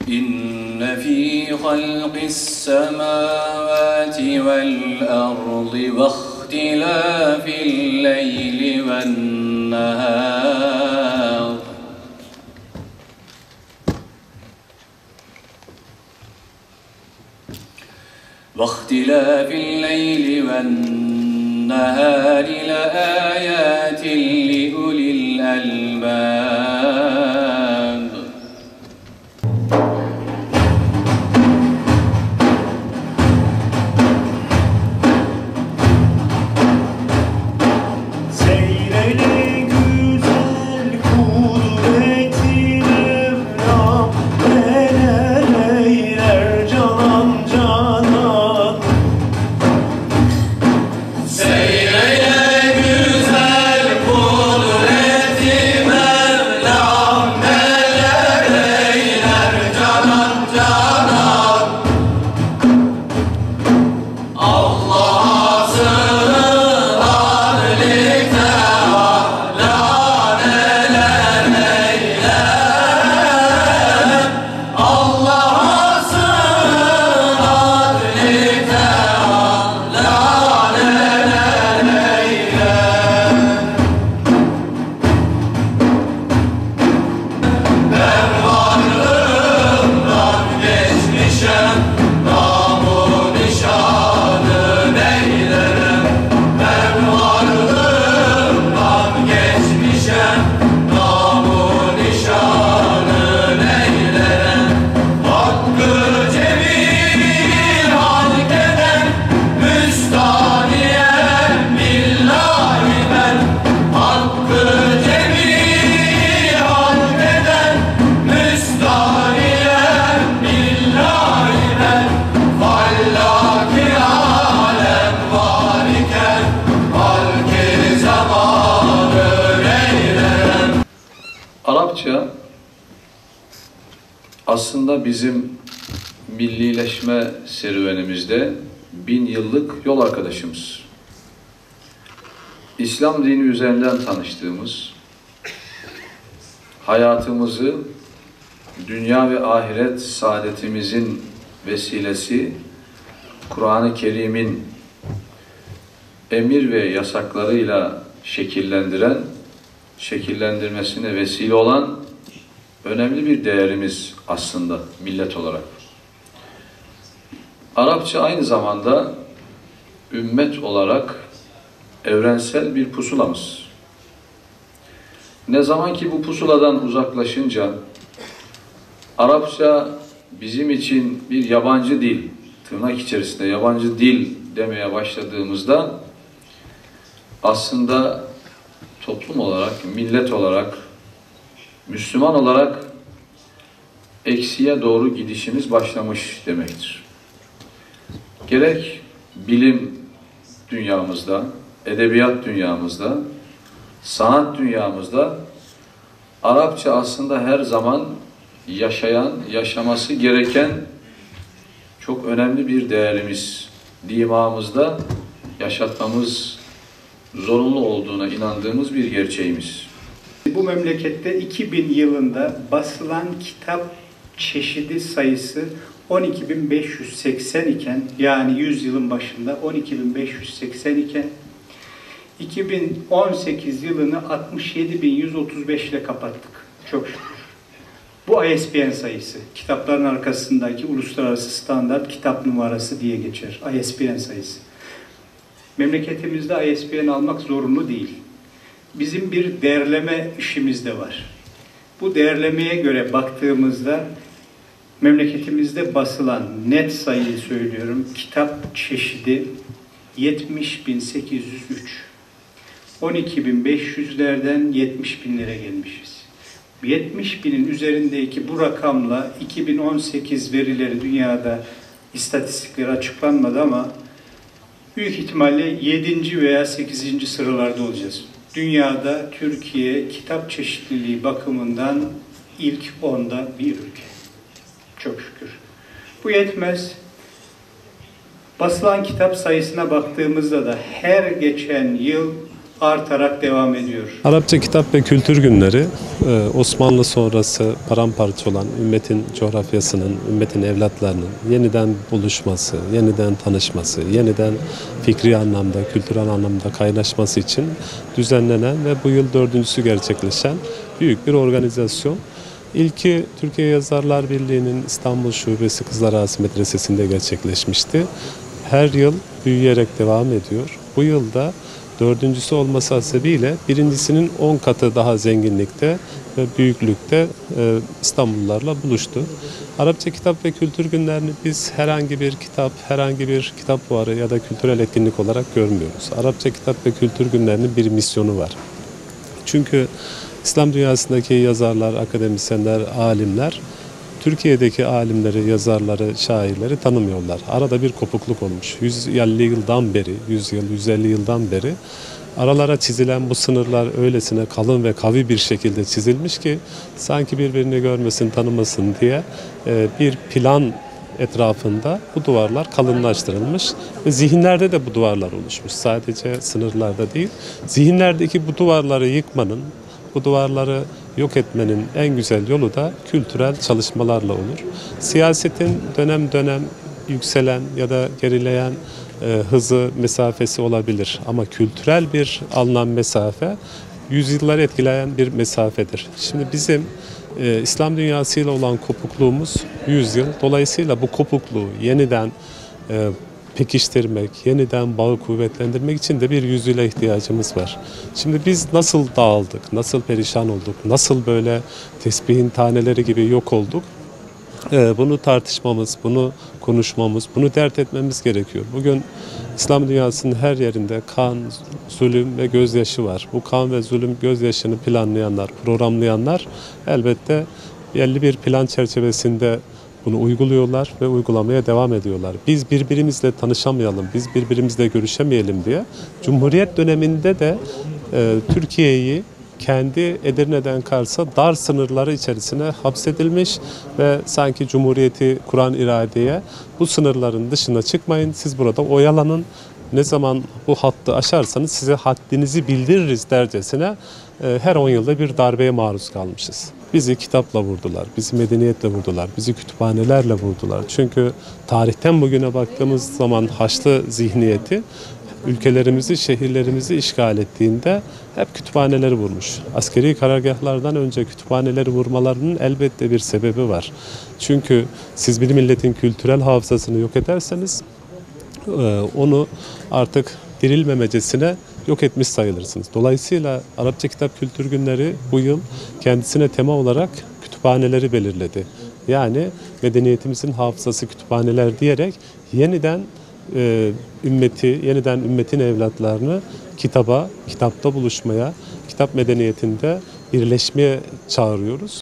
إن في خلق السماوات والأرض واختلاف الليل والنهار لآيات لأولي الألباب. Arapça aslında bizim millileşme serüvenimizde 1000 yıllık yol arkadaşımız. İslam dini üzerinden tanıştığımız, hayatımızı dünya ve ahiret saadetimizin vesilesi Kur'an-ı Kerim'in emir ve yasaklarıyla şekillendirmesine vesile olan önemli bir değerimiz aslında millet olarak. Arapça aynı zamanda ümmet olarak evrensel bir pusulamız. Ne zaman ki bu pusuladan uzaklaşınca Arapça bizim için bir yabancı dil, tırnak içerisinde yabancı dil demeye başladığımızda aslında toplum olarak, millet olarak, Müslüman olarak eksiye doğru gidişimiz başlamış demektir. Gerek bilim dünyamızda, edebiyat dünyamızda, sanat dünyamızda Arapça aslında her zaman yaşaması gereken çok önemli bir değerimiz. Dimağımızda yaşatmamız zorunlu olduğuna inandığımız bir gerçeğimiz. Bu memlekette 2000 yılında basılan kitap çeşidi sayısı 12.580 iken, yani 100 yılın başında 12.580 iken 2018 yılını 67.135 ile kapattık. Çok şükür. Bu ISBN sayısı. Kitapların arkasındaki uluslararası standart kitap numarası diye geçer. ISBN sayısı. Memleketimizde ISBN almak zorunlu değil. Bizim bir değerleme işimiz de var. Bu değerlemeye göre baktığımızda memleketimizde basılan net sayıyı söylüyorum. Kitap çeşidi 70.803. 12.500'lerden 70.000'lere gelmişiz. 70.000'in üzerindeki bu rakamla 2018 verileri dünyada istatistikleri açıklanmadı ama büyük ihtimalle 7. veya 8. sıralarda olacağız. Dünyada Türkiye kitap çeşitliliği bakımından ilk 10'da bir ülke. Çok şükür. Bu yetmez. Basılan kitap sayısına baktığımızda da her geçen yıl artarak devam ediyor. Arapça Kitap ve Kültür Günleri, Osmanlı sonrası paramparça olan ümmetin coğrafyasının, ümmetin evlatlarının yeniden buluşması, yeniden tanışması, yeniden fikri anlamda, kültürel anlamda kaynaşması için düzenlenen ve bu yıl 4.'sü gerçekleşen büyük bir organizasyon. İlki Türkiye Yazarlar Birliği'nin İstanbul Şubesi Kızlarağası Medresesi'nde gerçekleşmişti. Her yıl büyüyerek devam ediyor. Bu yılda 4.'sü olması hasebiyle birincisinin 10 katı daha zenginlikte ve büyüklükte İstanbullularla buluştu. Arapça Kitap ve Kültür Günlerini biz herhangi bir kitap, herhangi bir kitap fuarı ya da kültürel etkinlik olarak görmüyoruz. Arapça Kitap ve Kültür Günlerinin bir misyonu var. Çünkü İslam dünyasındaki yazarlar, akademisyenler, alimler Türkiye'deki alimleri, yazarları, şairleri tanımıyorlar. Arada bir kopukluk olmuş. 150 yıldan beri, 100 yıl, 150 yıldan beri aralara çizilen bu sınırlar öylesine kalın ve kavi bir şekilde çizilmiş ki sanki birbirini görmesin, tanımasın diye bir plan etrafında bu duvarlar kalınlaştırılmış ve zihinlerde de bu duvarlar oluşmuş. Sadece sınırlarda değil, zihinlerdeki bu duvarları yıkmanın, bu duvarları yok etmenin en güzel yolu da kültürel çalışmalarla olur. Siyasetin dönem dönem yükselen ya da gerileyen hızı, mesafesi olabilir. Ama kültürel bir alınan mesafe yüzyılları etkileyen bir mesafedir. Şimdi bizim İslam dünyasıyla olan kopukluğumuz 100 yıl. Dolayısıyla bu kopukluğu yeniden pekiştirmek, yeniden bağı kuvvetlendirmek için de bir yüzyıla ihtiyacımız var. Şimdi biz nasıl dağıldık, nasıl perişan olduk, nasıl böyle tesbihin taneleri gibi yok olduk? Bunu tartışmamız, bunu konuşmamız, bunu dert etmemiz gerekiyor. Bugün İslam dünyasının her yerinde kan, zulüm ve gözyaşı var. Bu kan ve zulüm, gözyaşını planlayanlar, programlayanlar elbette belli bir plan çerçevesinde bunu uyguluyorlar ve uygulamaya devam ediyorlar. Biz birbirimizle tanışamayalım, biz birbirimizle görüşemeyelim diye Cumhuriyet döneminde de Türkiye'yi kendi Edirne'den Kars'a dar sınırları içerisine hapsedilmiş ve sanki Cumhuriyeti kuran iradeye bu sınırların dışına çıkmayın, siz burada oyalanın, ne zaman bu hattı aşarsanız size haddinizi bildiririz dercesine her 10 yılda bir darbeye maruz kalmışız. Bizi kitapla vurdular, bizi medeniyetle vurdular, bizi kütüphanelerle vurdular. Çünkü tarihten bugüne baktığımız zaman Haçlı zihniyeti ülkelerimizi, şehirlerimizi işgal ettiğinde hep kütüphaneleri vurmuş. Askeri karargahlardan önce kütüphaneleri vurmalarının elbette bir sebebi var. Çünkü siz bir milletin kültürel hafızasını yok ederseniz onu artık dirilmemecesine yok etmiş sayılırsınız. Dolayısıyla Arapça Kitap Kültür Günleri bu yıl kendisine tema olarak kütüphaneleri belirledi. Yani medeniyetimizin hafızası kütüphaneler diyerek yeniden yeniden ümmetin evlatlarını kitapta buluşmaya, kitap medeniyetinde birleşmeye çağırıyoruz.